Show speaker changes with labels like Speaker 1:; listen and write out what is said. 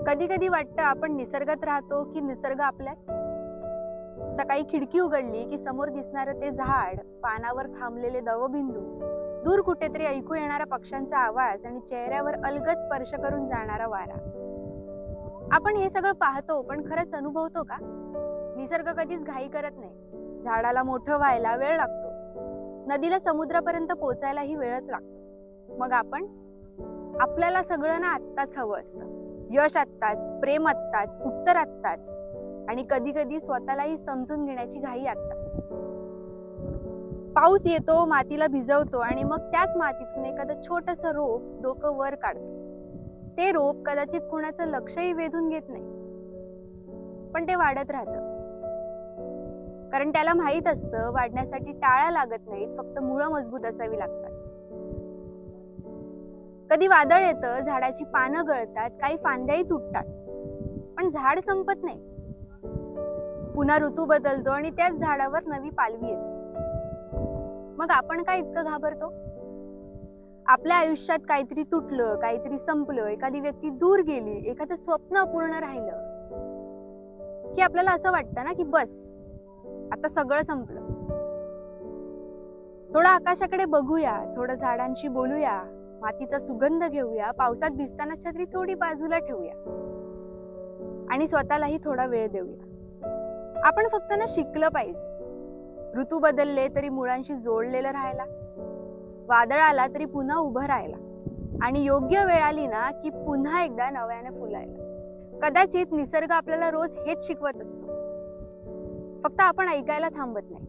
Speaker 1: कधी कधी वाटतं आपण निसर्गात राहतो की निसर्ग आपल्यात. सकाळी खिडकी उघडली की समोर दिसणारं ते झाड, पानावर थांबलेले दवबिंदू, दूर कुठेतरी ऐकू येणारा पक्ष्यांचा आवाज आणि चेहऱ्यावर अलगद स्पर्श करून जाणारा वारा. आपण हे सगळं पाहतो पण खरंच अनुभवतो का? निसर्ग कधीच घाई करत नाही. झाडाला मोठं व्हायला वेळ लागतो, नदीला समुद्रापर्यंत पोचायलाही वेळच लागतो. मग आपल्याला सगळं ना आत्ताच हवं असतं. यश आत्ताच, प्रेम आत्ताच, उत्तर आत्ताच, आणि कधी कधी स्वतःलाही समजून घेण्याची घाई आत्ताच. पाऊस येतो, मातीला भिजवतो आणि मग त्याच मातीतून एखादं छोटंसं रोप डोकं वर काढतो. ते रोप कदाचित कुणाचं लक्षही वेधून घेत नाही, पण ते वाढत राहतं. कारण त्याला माहित असतं वाढण्यासाठी टाळ्या लागत नाहीत, फक्त मुळं मजबूत असावी लागतात. कधी वादळ येतं, झाडाची पानं गळतात, काही फांद्याही तुटतात, पण झाड संपत नाही. पुन्हा ऋतू बदलतो आणि त्याच झाडावर नवी पालवी येते. मग आपण काय इतकं घाबरतो? आपल्या आयुष्यात काहीतरी तुटलं, काहीतरी संपलं, एखादी व्यक्ती दूर गेली, एखादं स्वप्न अपूर्ण राहिलं की आपल्याला असं वाटतं ना की बस आता सगळं संपलं. थोडं आकाशाकडे बघूया, थोडं झाडांशी बोलूया, मातीचा सुगंध घेऊया, पावसात भिजताना छत्री थोडी बाजूला ठेवूया आणि स्वतःलाही थोडा वेळ देऊया. आपण फक्त ना शिकलं पाहिजे. ऋतू बदलले तरी मुळांशी जोडलेलं राहायला, वादळ आला तरी पुन्हा उभं राहायला, आणि योग्य वेळ आली ना की पुन्हा एकदा नव्याने फुलायला. कदाचित निसर्ग आपल्याला रोज हेच शिकवत असतो, फक्त आपण ऐकायला थांबत नाही.